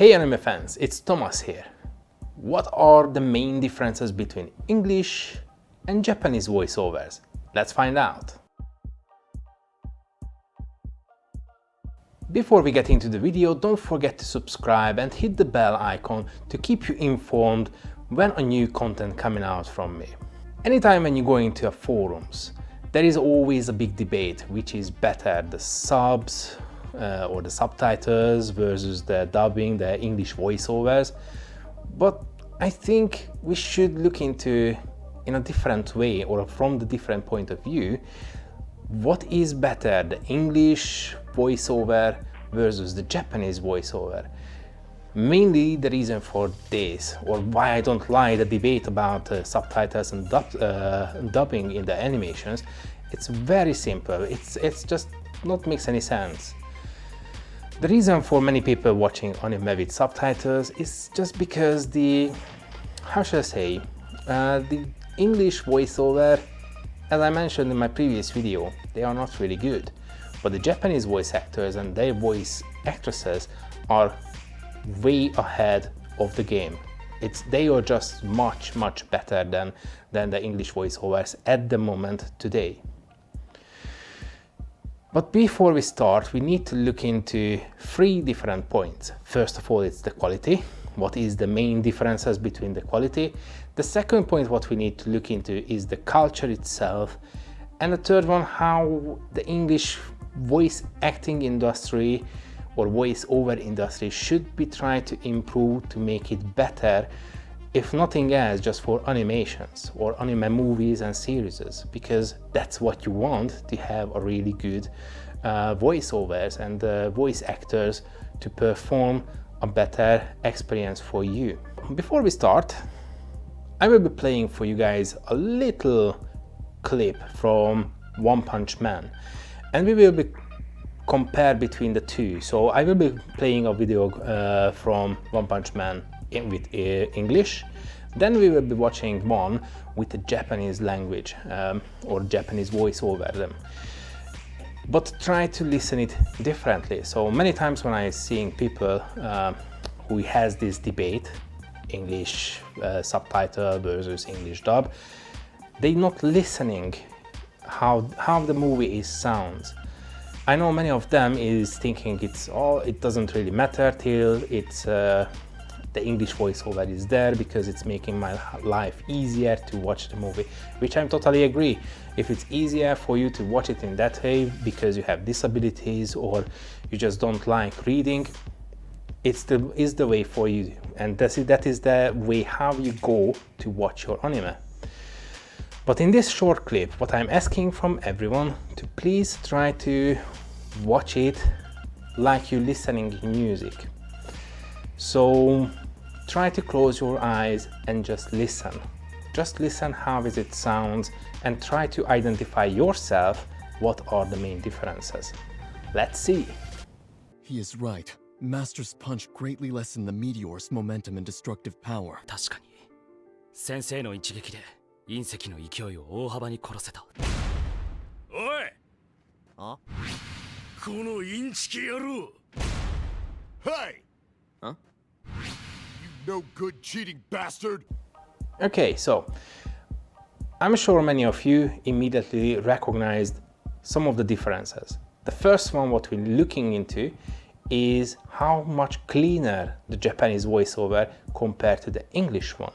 Hey anime fans, it's Thomas here. What are the main differences between English and Japanese voiceovers? Let's find out. Before we get into the video, don't forget to subscribe and hit the bell icon to keep you informed when a new content coming out from me. Anytime when you go into a forums, there is always a big debate which is better, the subs or the subtitles versus the dubbing, the English voiceovers. But I think we should look into in a different way or from the different point of view. What is better, the English voiceover versus the Japanese voiceover? Mainly the reason for this, or why I don't like the debate about subtitles and dubbing in the animations, it's very simple. It's just not makes any sense. The reason for many people watching anime with subtitles is just because the English voiceover, as I mentioned in my previous video, they are not really good. But the Japanese voice actors and their voice actresses are way ahead of the game. They are just much better than the English voiceovers at the moment today. But before we start, we need to look into three different points. First of all, it's the quality. What is the main differences between the quality? The second point what we need to look into is the culture itself. And the third one, how the English voice acting industry or voice-over industry should be trying to improve to make it better, if nothing else, just for animations or anime movies and series, because that's what you want, to have a really good voiceovers and voice actors to perform a better experience for you. Before we start, I will be playing for you guys a little clip from One Punch Man, and we will be compare between the two. So I will be playing a video from One Punch Man with English, then we will be watching one with the Japanese language or Japanese voice over them. But try to listen it differently. So many times when I seeing people who has this debate, English subtitle versus English dub, they not listening how the movie sounds. I know many of them is thinking it doesn't really matter till it's the English voiceover is there because it's making my life easier to watch the movie, which I totally agree. If it's easier for you to watch it in that way because you have disabilities or you just don't like reading, is the way for you, and that is the way how you go to watch your anime. But in this short clip, what I'm asking from everyone to please try to watch it like you're listening to music. So try to close your eyes and just listen. Just listen how it sounds and try to identify yourself what are the main differences. Let's see. He is right. Master's punch greatly lessened the meteor's momentum and destructive power. 確かに先生の一撃で隕石の勢いを大幅に殺せた。おい！あ？このインチキ野郎！ Hey! Huh? You no good cheating bastard! Okay, so I'm sure many of you immediately recognized some of the differences. The first one what we're looking into is how much cleaner the Japanese voiceover compared to the English one.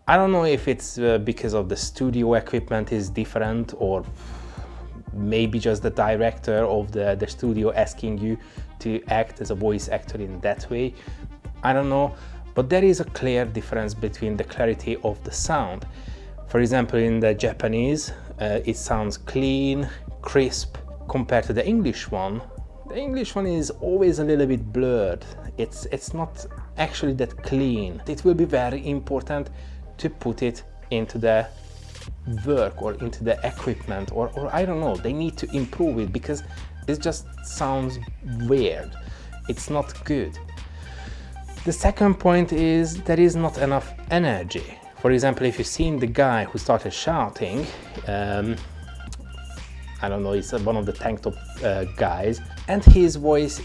I don't know if it's because of the studio equipment is different, or maybe just the director of the studio asking you to act as a voice actor in that way. I don't know, but there is a clear difference between the clarity of the sound. For example, in the Japanese, it sounds clean, crisp, compared to the English one. The English one is always a little bit blurred. It's not actually that clean. It will be very important to put it into the work or into the equipment, or I don't know, they need to improve it because it just sounds weird. It's not good. The second point is there is not enough energy. For example, if you've seen the guy who started shouting, I don't know, it's one of the tank top guys, and his voice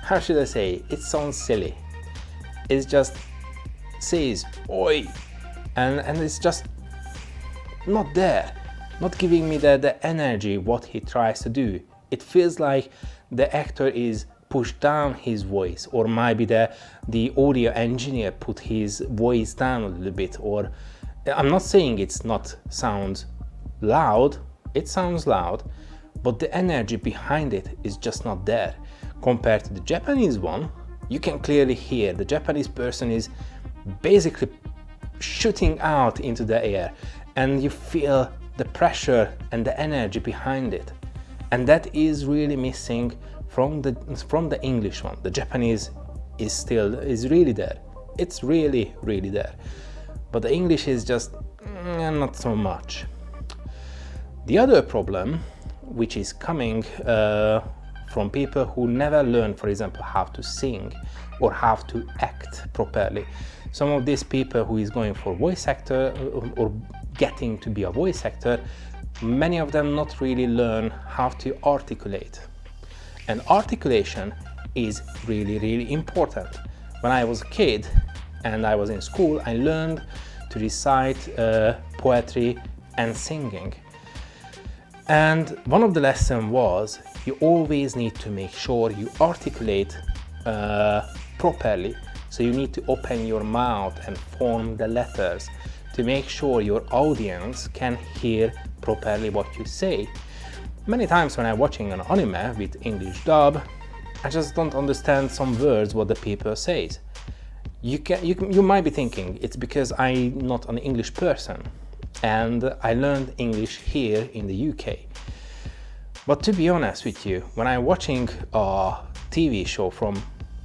how should I say, it sounds silly. It just says oi, and it's just not there, not giving me the energy what he tries to do. It feels like the actor is pushed down his voice, or maybe the audio engineer put his voice down a little bit. Or I'm not saying it's not sounds loud, it sounds loud, but the energy behind it is just not there. Compared to the Japanese one, you can clearly hear the Japanese person is basically shooting out into the air, and you feel the pressure and the energy behind it. And that is really missing from the English one. The Japanese is really there. It's really there. But the English is just not so much. The other problem, which is coming from people who never learn, for example, how to sing or how to act properly. Some of these people who is going for voice actor or getting to be a voice actor, many of them not really learn how to articulate. And articulation is really important. When I was a kid and I was in school, I learned to recite poetry and singing. And one of the lessons was you always need to make sure you articulate properly. So you need to open your mouth and form the letters to make sure your audience can hear properly what you say. Many times when I'm watching an anime with English dub, I just don't understand some words what the people says. You might be thinking it's because I'm not an English person and I learned English here in the UK. But to be honest with you, when I'm watching a TV show from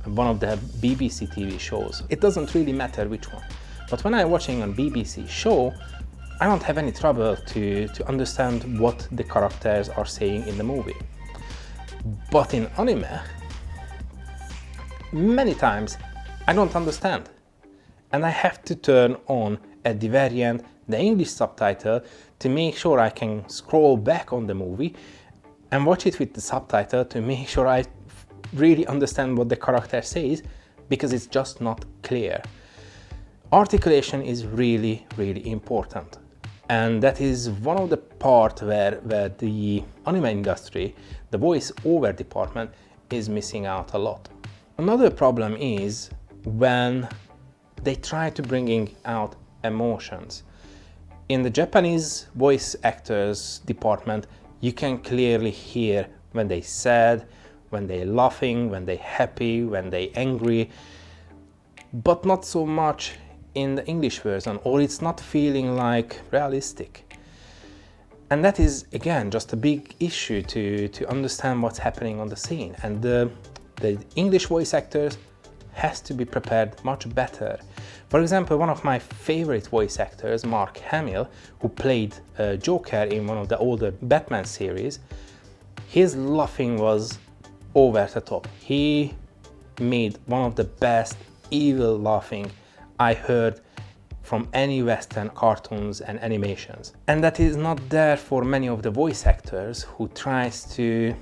one of the BBC TV shows, it doesn't really matter which one. But when I'm watching a BBC show, I don't have any trouble to understand what the characters are saying in the movie. But in anime, many times I don't understand. And I have to turn on at the very end the English subtitle to make sure I can scroll back on the movie and watch it with the subtitle to make sure I really understand what the character says, because it's just not clear. Articulation is really important. And that is one of the parts where the anime industry, the voice-over department, is missing out a lot. Another problem is when they try to bring out emotions. In the Japanese voice actors department, you can clearly hear when they sad, when they're laughing, when they're happy, when they're angry, but not so much in the English version, or it's not feeling like realistic. And that is, again, just a big issue to understand what's happening on the scene. And the English voice actors has to be prepared much better. For example, one of my favorite voice actors, Mark Hamill, who played Joker in one of the older Batman series, his laughing was over the top. He made one of the best evil laughing I heard from any Western cartoons and animations. And that is not there for many of the voice actors who tries to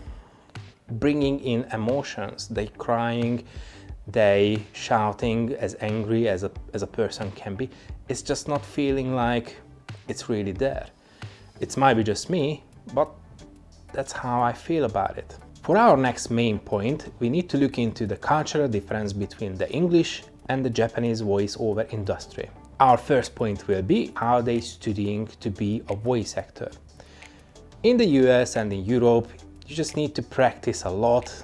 bringing in emotions. They crying, they shouting as angry as a person can be. It's just not feeling like it's really there. It might be just me, but that's how I feel about it. For our next main point, we need to look into the cultural difference between the English and the Japanese voice-over industry. Our first point will be how they studying to be a voice actor. In the US and in Europe, you just need to practice a lot,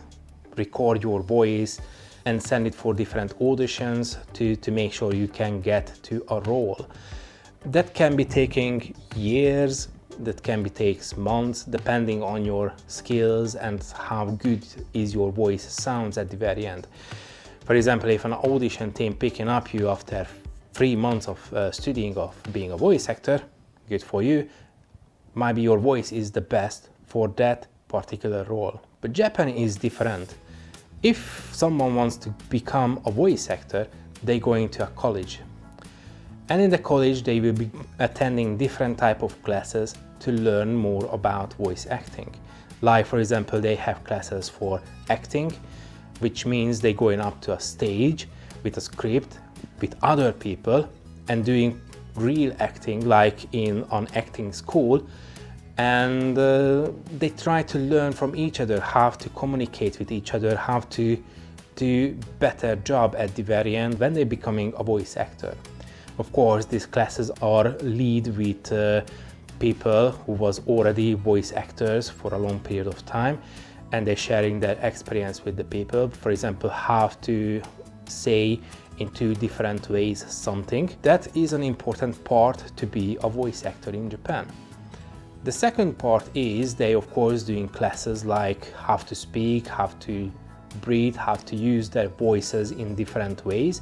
record your voice, and send it for different auditions to make sure you can get to a role. That can be taking years, that can be takes months, depending on your skills and how good is your voice sounds at the very end. For example, if an audition team picking up you after 3 months of studying of being a voice actor, good for you, maybe your voice is the best for that particular role. But Japan is different. If someone wants to become a voice actor, they go into a college. And in the college, they will be attending different type of classes to learn more about voice acting. Like, for example, they have classes for acting, which means they're going up to a stage with a script with other people and doing real acting like on acting school, and they try to learn from each other how to communicate with each other, how to do better job at the very end when they're becoming a voice actor. Of course, these classes are lead with people who was already voice actors for a long period of time, and they're sharing their experience with the people. For example, how to say in 2 different ways something. That is an important part to be a voice actor in Japan. The second part is they of course doing classes like how to speak, how to breathe, how to use their voices in different ways.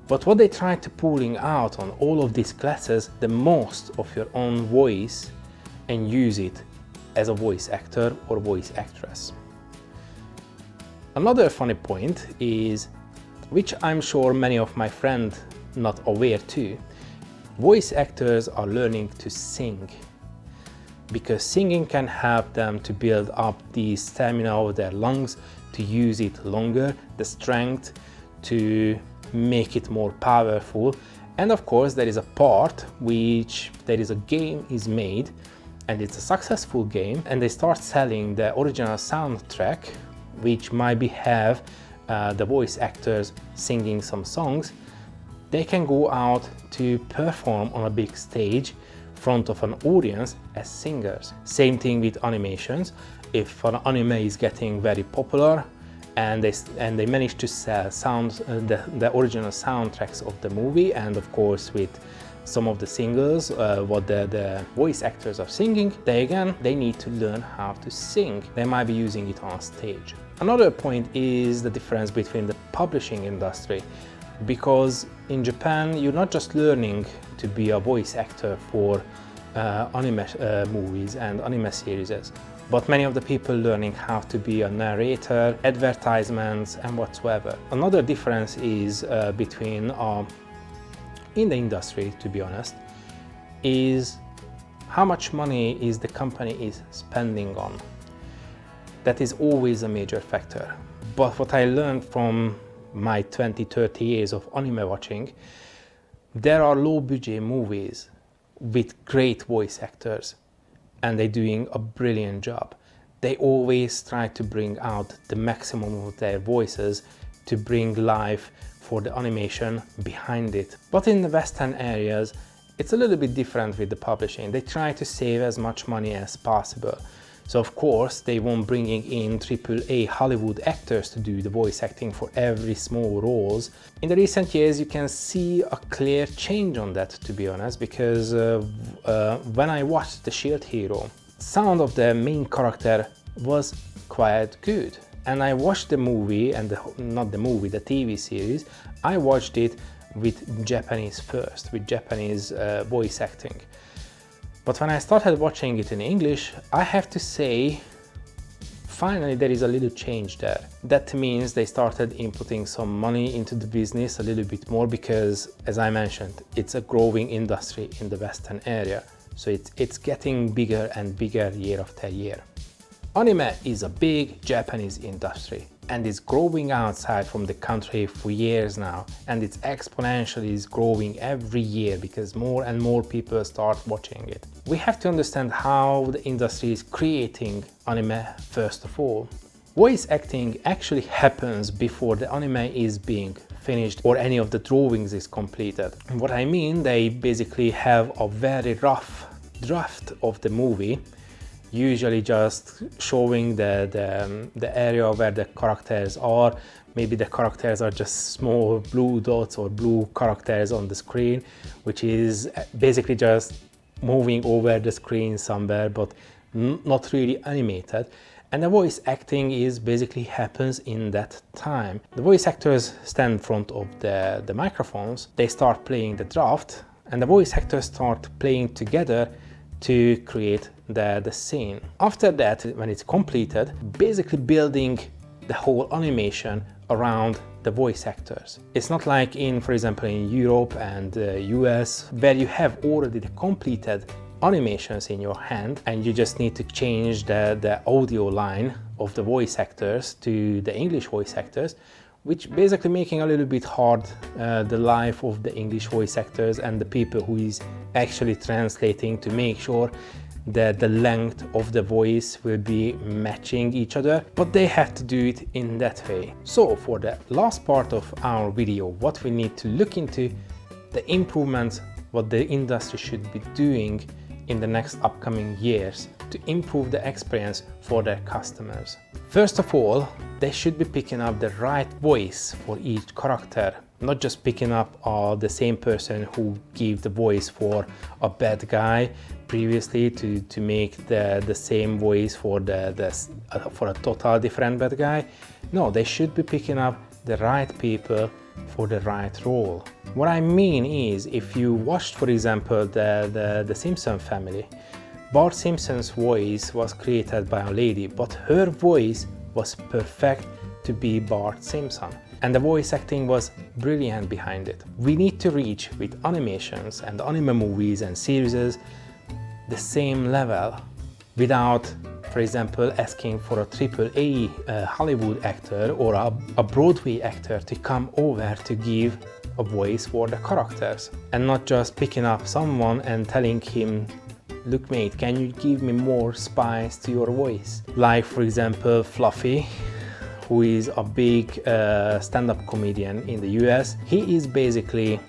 But what they try to pulling out on all of these classes, the most of your own voice and use it as a voice actor or voice actress. Another funny point is, which I'm sure many of my friends not aware too, voice actors are learning to sing, because singing can help them to build up the stamina of their lungs, to use it longer, the strength to make it more powerful. And of course there is a part which there is a game is made and it's a successful game, and they start selling the original soundtrack, which might be have the voice actors singing some songs. They can go out to perform on a big stage in front of an audience as singers. Same thing with animations. If an anime is getting very popular and they manage to sell the original soundtracks of the movie, and of course with some of the singers, what the voice actors are singing, they need to learn how to sing. They might be using it on stage. Another point is the difference between the publishing industry, because in Japan you're not just learning to be a voice actor for anime movies and anime series, but many of the people learning how to be a narrator, advertisements and whatsoever. Another difference is between in the industry, to be honest, is how much money is the company is spending on. That is always a major factor. But what I learned from my 20-30 years of anime watching, there are low budget movies with great voice actors, and they're doing a brilliant job. They always try to bring out the maximum of their voices to bring life for the animation behind it. But in the Western areas, it's a little bit different with the publishing. They try to save as much money as possible. So of course, they won't bringing in AAA Hollywood actors to do the voice acting for every small roles. In the recent years, you can see a clear change on that, to be honest, because when I watched The Shield Hero, sound of the main character was quite good. And I watched the movie, and not the movie, the TV series, I watched it with Japanese first, with Japanese voice acting. But when I started watching it in English, I have to say, finally there is a little change there. That means they started inputting some money into the business a little bit more, because, as I mentioned, it's a growing industry in the Western area. So it's getting bigger and bigger year after year. Anime is a big Japanese industry and is growing outside from the country for years now, and it's exponentially growing every year because more and more people start watching it. We have to understand how the industry is creating anime first of all. Voice acting actually happens before the anime is being finished or any of the drawings is completed. What I mean, they basically have a very rough draft of the movie, usually just showing the area where the characters are. Maybe the characters are just small blue dots or blue characters on the screen, which is basically just moving over the screen somewhere, but not really animated. And the voice acting is basically happens in that time. The voice actors stand in front of the microphones, they start playing the draft, and the voice actors start playing together to create the scene. After that, when it's completed, basically building the whole animation around the voice actors. It's not like in, for example, in Europe and US, where you have already the completed animations in your hand, and you just need to change the audio line of the voice actors to the English voice actors, which basically making a little bit hard the life of the English voice actors and the people who is actually translating to make sure that the length of the voice will be matching each other, but they have to do it in that way. So for the last part of our video, what we need to look into, the improvements what the industry should be doing in the next upcoming years to improve the experience for their customers. First of all, they should be picking up the right voice for each character, not just picking up the same person who gave the voice for a bad guy previously to make the same voice for for a total different bad guy. No, they should be picking up the right people for the right role. What I mean is, if you watched, for example, the Simpson family, Bart Simpson's voice was created by a lady, but her voice was perfect to be Bart Simpson. And the voice acting was brilliant behind it. We need to reach with animations and anime movies and series the same level without, for example, asking for a AAA Hollywood actor or a Broadway actor to come over to give a voice for the characters, and not just picking up someone and telling him, look mate, can you give me more spice to your voice? Like for example Fluffy, who is a big stand-up comedian in the US. He is basically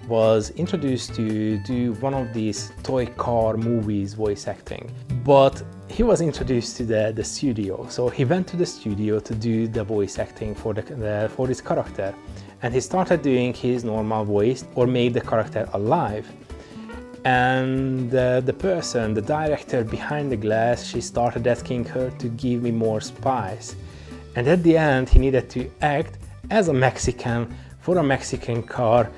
was introduced to do one of these toy car movies voice acting, but he was introduced to the studio, so he went to the studio to do the voice acting for this character, and he started doing his normal voice or made the character alive. And the person, the director behind the glass, she started asking her to give me more spice, and at the end he needed to act as a Mexican for a Mexican car,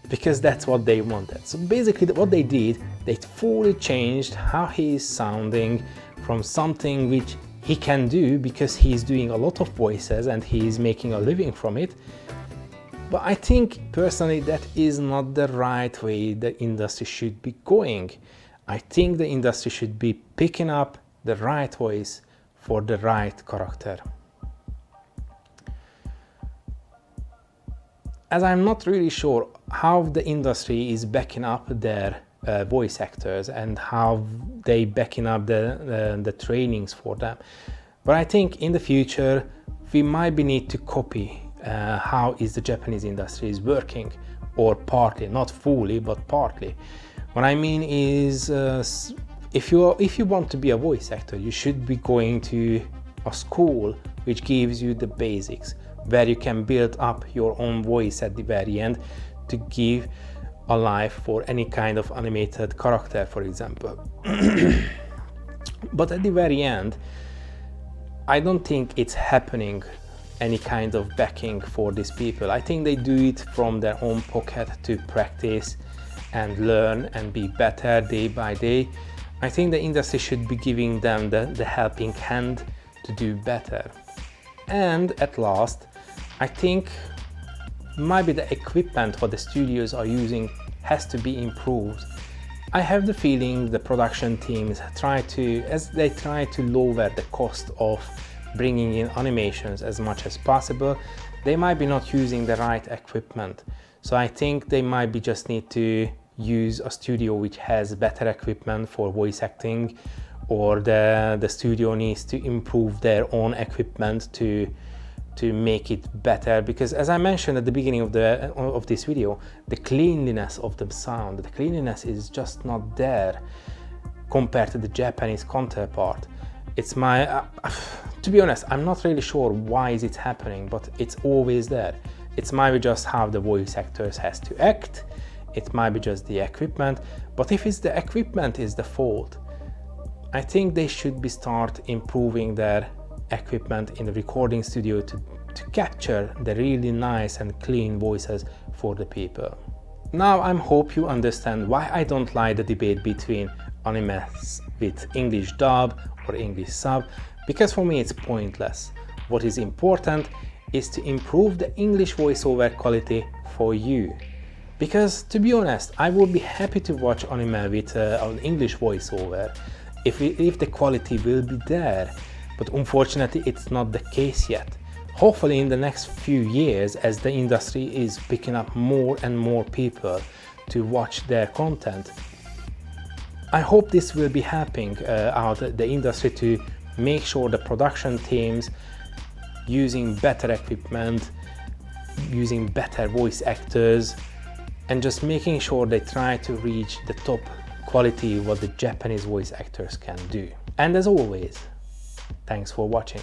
because that's what they wanted. So basically what they did, they fully changed how he is sounding from something which he can do because he's doing a lot of voices and he is making a living from it. But I think personally that is not the right way the industry should be going. I think the industry should be picking up the right voice for the right character. As I'm not really sure how the industry is backing up their voice actors and how they backing up the trainings for them, but I think in the future we might need to copy how is the Japanese industry is working, or partly, not fully, but partly. What I mean is, if you want to be a voice actor, you should be going to a school which gives you the basics, where you can build up your own voice at the very end to give a life for any kind of animated character, for example. But at the very end, I don't think it's happening any kind of backing for these people. I think they do it from their own pocket to practice and learn and be better day by day. I think the industry should be giving them the helping hand to do better. And at last, I think maybe the equipment what the studios are using has to be improved. I have the feeling the production teams try to lower the cost of bringing in animations as much as possible. They might be not using the right equipment. So I think they might be just need to use a studio which has better equipment for voice acting, or the studio needs to improve their own equipment to make it better, because as I mentioned at the beginning of this video, the cleanliness of the sound, the cleanliness is just not there compared to the Japanese counterpart. It's to be honest, I'm not really sure why is it happening, but it's always there. It's maybe just how the voice actors has to act, it might be just the equipment, but if it's the equipment is the fault, I think they should be start improving their equipment in the recording studio to capture the really nice and clean voices for the people. Now I hope you understand why I don't like the debate between animes with English dub or English sub, because for me it's pointless. What is important is to improve the English voiceover quality for you. Because to be honest, I would be happy to watch anime with an English voiceover if the quality will be there, but unfortunately it's not the case yet. Hopefully in the next few years, as the industry is picking up more and more people to watch their content, I hope this will be helping out the industry to make sure the production teams using better equipment, using better voice actors, and just making sure they try to reach the top quality what the Japanese voice actors can do. And as always, thanks for watching.